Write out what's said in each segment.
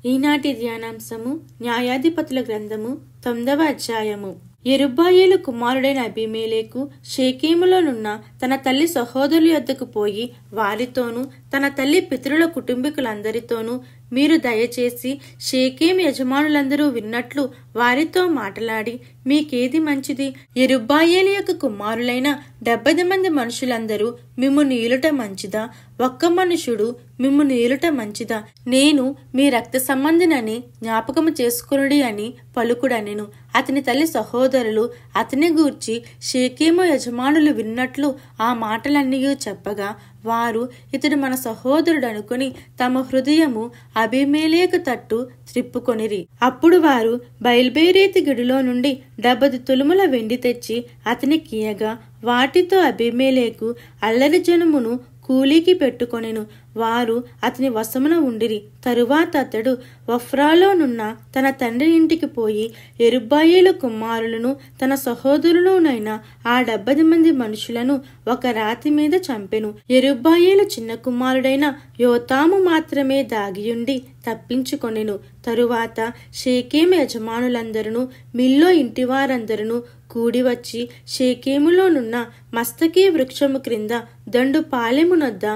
ఈనాటి ధ్యానాంశము న్యాయాధిపతుల గ్రంథము 9వ అధ్యాయము. యెరుబ్బయలు కుమారుడైన అబీమెలెకు షేకెములోనున్న తన తల్లి సహోదరుల యొద్దకు పోయి వారితోనూ తన తల్లి పితరుల కుటుంబీకులందరితోనూ, మీరు దయచేసి షేకెము యజమానులందరూ విన్నట్లు వారితో మాటలాడి మీకేది మంచిది? యెరుబ్బయలు యొక్క కుమారులైన 70 మంది మనుషులందరూ మిమ్మును ఏలుట మంచిదా? ఒక్క మనుషుడు మిమ్మును ఏలుట మంచిదా? నేను మీ రక్త సంబంధినని జ్ఞాపకము చేసుకొనుడి అని పలుకుడనెను. అతని తల్లి సహోదరులు అతని గూర్చి షేకెము యజమానులు విన్నట్లు ఆ మాటలన్నీ చెప్పగా, వారు ఇతడు మన సహోదరుడు అనుకుని తమ హృదయము అబీమెలెకు తట్టు త్రిప్పుకొనిరి. అప్పుడు వారు బయల్బెరీతు గిడిలో నుండి 70 తులముల వెండి తెచ్చి అతనికియ్యగా, వాటితో అబీమెలెకు అల్లరి జనమును కూలికి పెట్టుకొనెను. వారు అతని వశమున ఉండిరి. తరువాత అతడు ఒఫ్రాలోనున్న తన తండ్రి ఇంటికి పోయి యెరుబ్బయలు కుమారులను తన సహోదరులునైన ఆ 70 మంది మనుషులను ఒక రాతి మీద చంపెను. యెరుబ్బయలు చిన్న కుమారుడైన యోతాము మాత్రమే దాగియుండి తప్పించుకొనెను. తరువాత షేకెము యజమానులందరూ మిల్లో ఇంటివారందరూ కూడివచ్చి షేకెములోనున్న మస్తకి వృక్షము క్రింద దండు పాలెమునొద్ద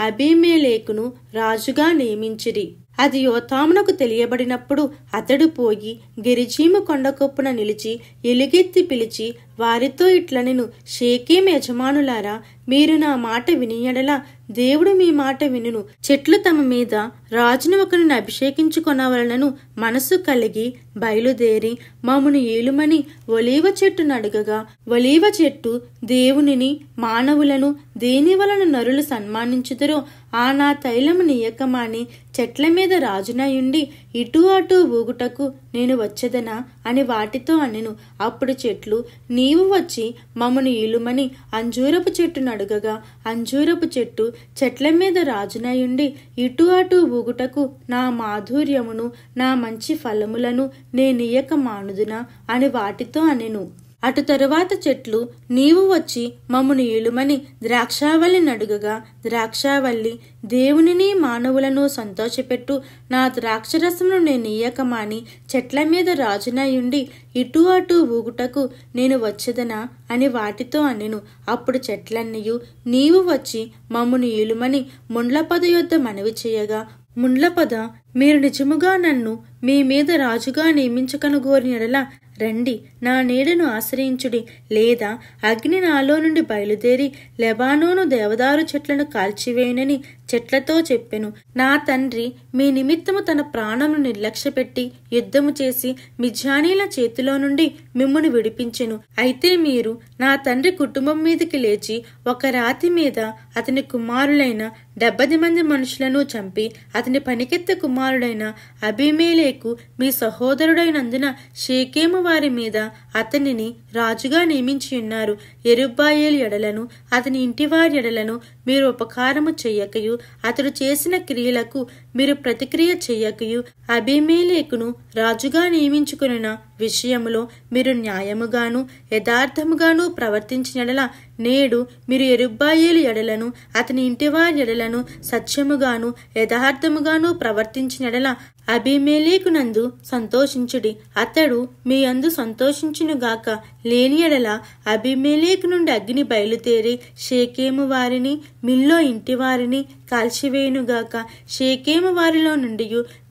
అబీమెలెకును రాజుగా నియమించిరి. అది యోతామునకు తెలియబడినప్పుడు అతడు పోయి గెరిజీము కొండకొప్పున నిలిచి ఎలుగెత్తి పిలిచి వారితో ఇట్లనెను, షేకెము యజమానులారా, మీరు నా మాట వినియడల దేవుడు మీ మాట వినును. చెట్లు తమ మీద రాజును ఒకరిని అభిషేకించుకొనవలనను మనసు కలిగి బయలుదేరి మమ్మును ఏలుమని ఒలీవ చెట్టును అడగగా, ఒలీవ చెట్టు దేవునిని మానవులను దేని వలన నరులు సన్మానించుదరో ఆ నా తైలము నీయకమాని చెట్ల మీద రాజునయుండి ఇటు అటు ఊగుటకు నేను వచ్చేదనా అని వాటితో అనెను. అప్పుడు చెట్లు, నీవు వచ్చి మమ్మను ఏలుమని అంజూరపు చెట్టును అడగగా, అంజూరపు చెట్టు చెట్ల మీద రాజునయుండి ఇటు అటు ఊగుటకు నా మాధుర్యమును నా మంచి ఫలములను నేనియ్యక మానుదునా అని వాటితో అనెను. అటు తరువాత చెట్లు, నీవు వచ్చి మమ్మును ఏలుమని ద్రాక్షావల్లిని అడుగగా, ద్రాక్షావల్లి, దేవునిని మానవులను సంతోషపెట్టు నా ద్రాక్షరసమును నేనియ్యక మాని చెట్ల మీద రాజునయుండి ఇటు అటు ఊగుటకు నేను వచ్చేదనా అని వాటితో అనెను. అప్పుడు చెట్లన్నీయు, నీవు వచ్చి మమ్మును ఏలుమని ముండ్ల పొద యొద్ద మనవి చేయగా, ముండ్ల పొద, మీరు నిజముగా నన్ను మీ మీద రాజుగా నియమించకనుగోరిన యెడల రండి, నా నీడను ఆశ్రయించుడి, లేదా అగ్ని నాలో నుండి బయలుదేరి లెబానోను దేవదారు చెట్లను కాల్చివేయునని చెట్లతో చెప్పెను. నా తండ్రి మీ నిమిత్తము తన ప్రాణమును నిర్లక్ష్యపెట్టి యుద్ధము చేసి మిద్యానీల చేతిలో నుండి మిమ్మును విడిపించెను. అయితే మీరు నా తండ్రి కుటుంబం మీదకి లేచి ఒక రాతి మీద అతని కుమారులైన 70 మంది మనుషులను చంపి అతని పనికెత్త కుమారుడైన అబీమెలెకు మీ సహోదరుడైనందున షేకెము వారి మీద అతనిని రాజుగా నియమించి ఉన్నారు. యెరుబ్బయలు ఎడలను అతని ఇంటివారి ఎడలను మీరు ఉపకారము చెయ్యకయు అతడు చేసిన క్రియలకు మీరు ప్రతిక్రియ చెయ్యకయు అబీమెలెకును రాజుగా నియమించుకున్న విషయములో మీరు న్యాయముగాను యథార్థముగాను ప్రవర్తించినడల నేడు మీరు యెరుబ్బయలు ఎడలను అతని ఇంటివారి ఎడలను సత్యముగాను యథార్థముగాను ప్రవర్తించినడల అబీమెలెకునందు సంతోషించుడి, అతడు మీ అందు సంతోషించునుగాక. లేని ఎడల అబీమెలెకు నుండి అగ్ని బయలుదేరి షేకెము వారిని మిల్లో ఇంటివారిని కాల్చివేయునుగాక. షేకెము వారిలో నుండి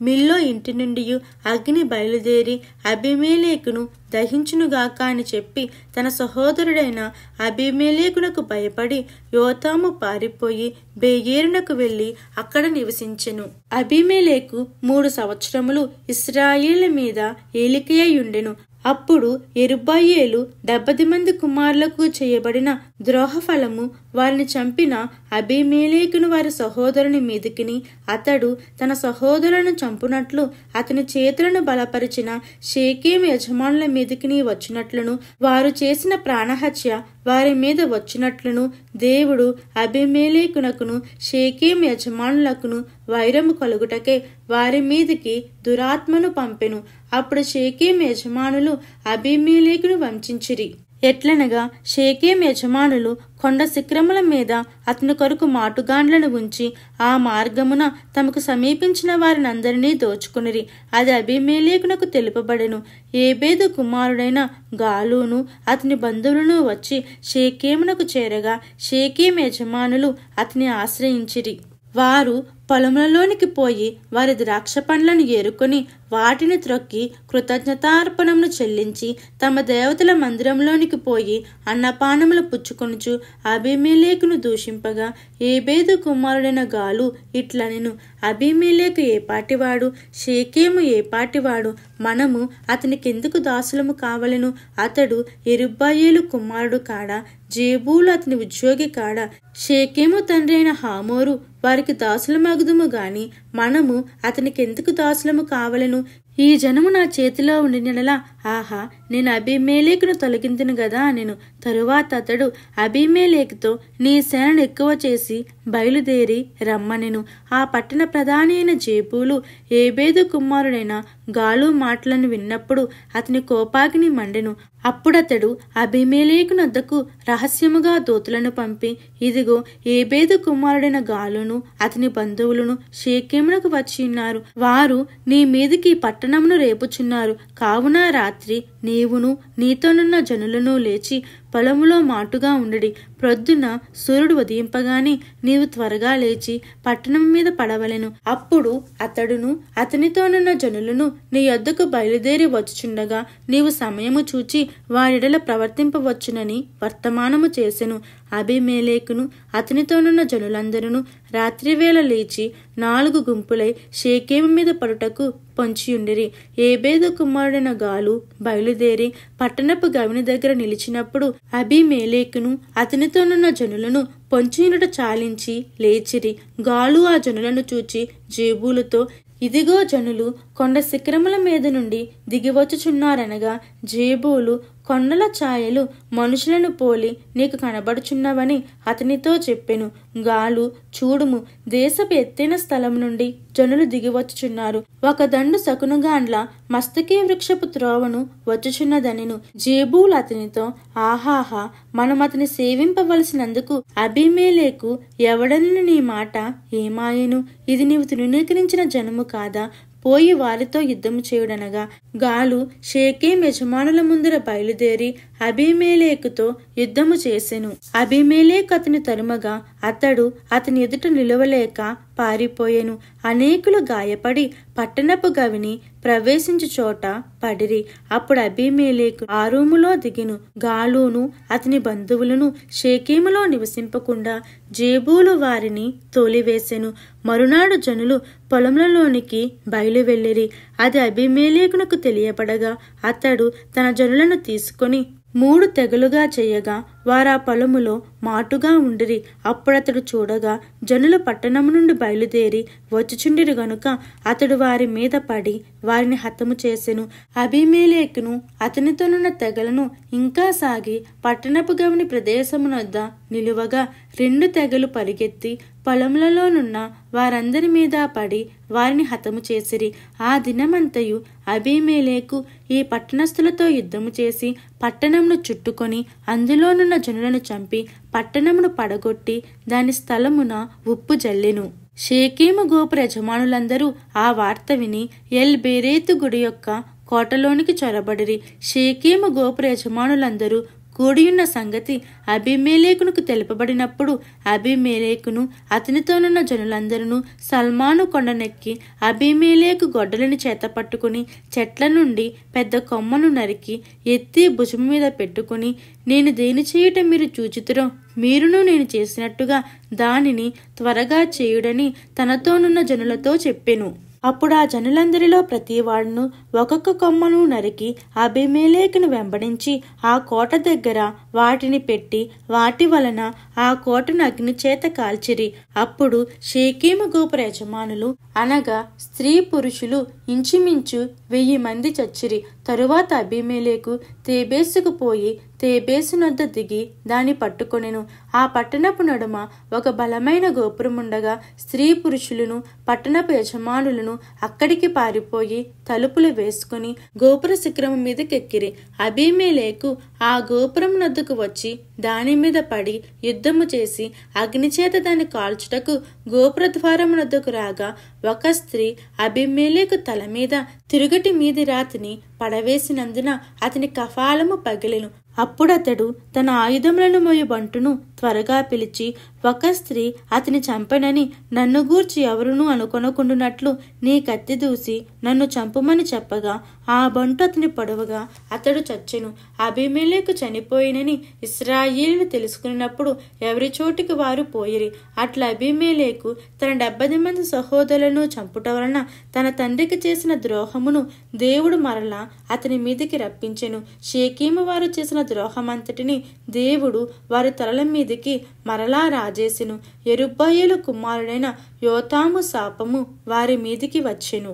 మిల్లో ఇంటి నుండి అగ్ని బయలుదేరి అబీమెలెకును దహించునుగాక అని చెప్పి తన సహోదరుడైన అబీమెలెకునకు భయపడి యోతాము పారిపోయి బెయేరునకు వెళ్లి అక్కడ నివసించెను. అబీమెలెకు 3 సంవత్సరములు ఇశ్రాయేళ్ల మీద ఏలికయ్యుండెను. అప్పుడు యెరుబ్బయలు 70 మంది కుమారులకు చేయబడిన ద్రోహఫలము వారిని చంపిన అబీమెలెకును వారి సహోదరుని మీదికిని అతడు తన సహోదరులను చంపునట్లు అతని చేతులను బలపరిచిన షేకెము యజమానుల మీదికిని వచ్చినట్లును వారు చేసిన ప్రాణహత్య వారి మీద వచ్చినట్లును దేవుడు అబీమెలెకునకును షేకెము యజమానులకును వైరము కలుగుటకే వారి మీదికి దురాత్మను పంపెను. అప్పుడు షేకెము యజమానులు అబీమెలెకును వంచించిరి. ఎట్లనగా షేకేం యజమానులు కొండ శిఖరముల మీద అతని కొరకు మాటుగాండ్లను ఉంచి ఆ మార్గమున తమకు సమీపించిన వారిని అందరినీ దోచుకునిరి. అది అబీమెలెకునకు తెలుపబడెను. ఏబేదు కుమారుడైన గాలును అతని బంధువులను వచ్చి షేకేమునకు చేరగా షేకేం యజమానులు అతని ఆశ్రయించిరి. వారు పొలములలోనికి పోయి వారి ద్రాక్ష పండ్లను ఏరుకొని వాటిని త్రొక్కి కృతజ్ఞతార్పణమును చెల్లించి తమ దేవతల మందిరంలోనికి పోయి అన్నపానములు పుచ్చుకొనుచు అబీమెలెకును దూషింపగా ఏబేదు కుమారుడైన గాలు ఇట్లనెను, అబీమెలెకు ఏపాటివాడు, షేకేము ఏపాటివాడు, మనము అతనికెందుకు దాసులము కావలెను? అతడు యెరుబ్బయలు కుమారుడు కాడా? జేబూలు అతని ఉద్యోగి కాడా? షేకేము తండ్రి అయిన హామోరు వారికి దాసులమగుదుము గాని మనము అతనికెందుకు దాసులము కావలెను? ఈ జనము నా చేతిలో ఉండినలా ఆహా, నేను అబీమెలెకును తొలగింతును గదా అనెను. తరువాత అతడు అబీమెలెకుతో నీ సేనను ఎక్కువ చేసి బయలుదేరి రమ్మనెను. ఆ పట్టణ ప్రధాని అయిన జేబూలు ఏబేదు కుమారుడైన గాలు మాటలను విన్నప్పుడు అతని కోపాగ్ని మండెను. అప్పుడతడు అబీమెలెకునొద్దకు రహస్యముగా దూతలను పంపి, ఇదిగో ఏబేదు కుమారుడైన గాలును అతని బంధువులను షేకెమునకు వచ్చి ఉన్నారు. వారు నీ మీదికి పట్టణమును రేపుచున్నారు. కావున రాత్రి నీవును నీతోనున్న జనులను లేచి పొలములో మాటుగా ఉండడి. ప్రొద్దున సూర్యుడు ఉదయింపగానే నీవు త్వరగా లేచి పట్టణం మీద పడవలెను. అప్పుడు అతడును అతనితోనున్న జనులను నీ యొద్దకు బయలుదేరి వచ్చుచుండగా నీవు సమయము చూచి వారిడల ప్రవర్తింపవచ్చునని వర్తమానము చేసెను. అబీమెలెకును అతనితోనున్న జనులందరూ రాత్రివేళ లేచి 4 గుంపులై షేకెము మీద పడుటకు పొంచియుండిరి. ఏబేదు కుమారుడైన గాలు బయలుదేరి పట్టణపు గవిని దగ్గర నిలిచినప్పుడు అబీమెలెకును అతనితోనున్న జనులను పొంచియుండుట చాలించి లేచిరి. గాలు ఆ జనులను చూచి జేబూలుతో, ఇదిగో జనులు కొండ శిఖరముల మీద నుండి దిగివచ్చుచున్నారనగా జేబూలు, కొండల ఛాయలు మనుషులను పోలి నీకు కనబడుచున్నవని అతనితో చెప్పెను. గాలు, చూడుము, దేశపు ఎత్తైన స్థలం నుండి జనులు దిగివచ్చుచున్నారు. ఒక దండు శకునుగాండ్ల మస్తకి వృక్షపు త్రోవను వచ్చుచున్నదనెను. జేబూలు అతనితో, ఆహాహా, మనం అతని సేవింపవలసినందుకు అబీమెలెకు ఎవడనని నీ మాట ఏమాయెను? ఇది నీవు తృణీకరించిన జనము కాదా? పోయి వారితో యుద్ధము చేయుడనగా గాలు షేకెం యజమానుల ముందర బయలుదేరి అబీమెలెకుతో యుద్ధము చేసెను. అబీమెలెకు అతని తరుమగా అతడు అతని ఎదుట నిలవలేక పారిపోయెను. అనేకులు గాయపడి పట్టణపు గవిని ప్రవేశించు చోట పడిరి. అప్పుడు అబీమెలెకు ఆరూములో దిగెను. గాలును అతని బంధువులను షేకెములో నివసింపకుండా జేబూలు వారిని తోలివేసెను. మరునాడు జనులు పొలములలోనికి బయలువెళ్ళిరి. అది అబీమెలెకునకు తెలియపడగా అతడు తన జనులను తీసుకొని 3 తెగలుగా చేయగా వారా పొలములో మాటుగా ఉండిరి. అప్పుడతడు చూడగా జనులు పట్టణము నుండి బయలుదేరి వచ్చుచుండిరి గనుక అతడు వారి మీద పడి వారిని హతము చేసెను. అబీమెలెకును అతనితోనున్న తెగలను ఇంకా సాగి పట్టణపు గవిని ప్రదేశమునొద్ద నిలువగా 2 తెగలు పరిగెత్తి పొలములలోనున్న వారందరి మీద పడి వారిని హతము చేసిరి. ఆ దినమంతయు అబీమెలెకు ఈ పట్టణస్థులతో యుద్ధము చేసి పట్టణమును చుట్టుకొని అందులోనున్న జనులను చంపి పట్టణమును పడగొట్టి దాని స్థలమున ఉప్పు జల్లెను. షేకెము గోపుర యజమానులందరూ ఆ వార్త విని ఎల్ బేరేతు గుడి యొక్క కోటలోనికి చొరబడిరి. షేకెము గోపుర యజమానులందరూ కూడియున్న సంగతి అబీమెలెకునకు తెలుపబడినప్పుడు అబీమెలెకును అతనితోనున్న జనులందరూ సల్మాను కొండనెక్కి అబీమెలెకు గొడ్డలిని చేత పట్టుకుని చెట్ల నుండి పెద్ద కొమ్మను నరికి ఎత్తి భుజము మీద పెట్టుకుని, నేను దేని చేయుట మీరు చూచితురో మీరును నేను చేసినట్టుగా దానిని త్వరగా చేయుడని తనతోనున్న జనులతో చెప్పెను. అప్పుడు ఆ జనులందరిలో ప్రతివాడును ఒక్కొక్క కొమ్మను నరికి అబీమెలెకును వెంబడించి ఆ కోట దగ్గర వాటిని పెట్టి వాటి వలన ఆ కోటను అగ్నిచేత కాల్చిరి. అప్పుడు షేకెము గోపుర యజమానులు అనగా స్త్రీ పురుషులు ఇంచుమించు 1000 మంది చచ్చిరి. తరువాత అబీమెలెకు తేబేసుకు పోయి తేబేసు నొద్ద దిగి దాన్ని పట్టుకొనెను. ఆ పట్టణపు నడుమ ఒక బలమైన గోపురముండగా స్త్రీ పురుషులను పట్టణపు యజమానులను అక్కడికి పారిపోయి తలుపులు వేసుకుని గోపుర శిఖరము మీదకెక్కిరి. అబీమెలెకు ఆ గోపురం నొద్దకు వచ్చి దాని మీద పడి యుద్ధము చేసి అగ్నిచేత దాన్ని కాల్చుటకు గోపుర ద్వారము నొద్దకు రాగా ఒక స్త్రీ అబీమెలెకు తల మీద తిరుగటి మీది రాతిని పడవేసినందున అతని కపాలము పగిలెను. అప్పుడతడు తన ఆయుధములను మోయు బంటును త్వరగా పిలిచి, ఒక స్త్రీ అతని చంపనని నన్ను గూర్చి ఎవరునూ అనుకొనకుండునట్లు నీ కత్తి దూసి నన్ను చంపుమని చెప్పగా ఆ బంటు అతని పొడవగా అతడు చచ్చెను. అబీమెలెకు చనిపోయినని ఇశ్రాయేలును తెలుసుకున్నప్పుడు ఎవరి చోటికి వారు పోయిరి. అట్లా అబీమెలెకు తన 70 మంది సహోదరులను చంపుట వలన తన తండ్రికి చేసిన ద్రోహమును దేవుడు మరలా అతని మీదికి రప్పించెను. షేకెము వారు చేసిన ద్రోహమంతటిని దేవుడు వారి తలల మీదికి మరలా రాజేసెను. యెరుబ్బయలు కుమారుడైన యోతాము శాపము వారి మీదికి వచ్చెను.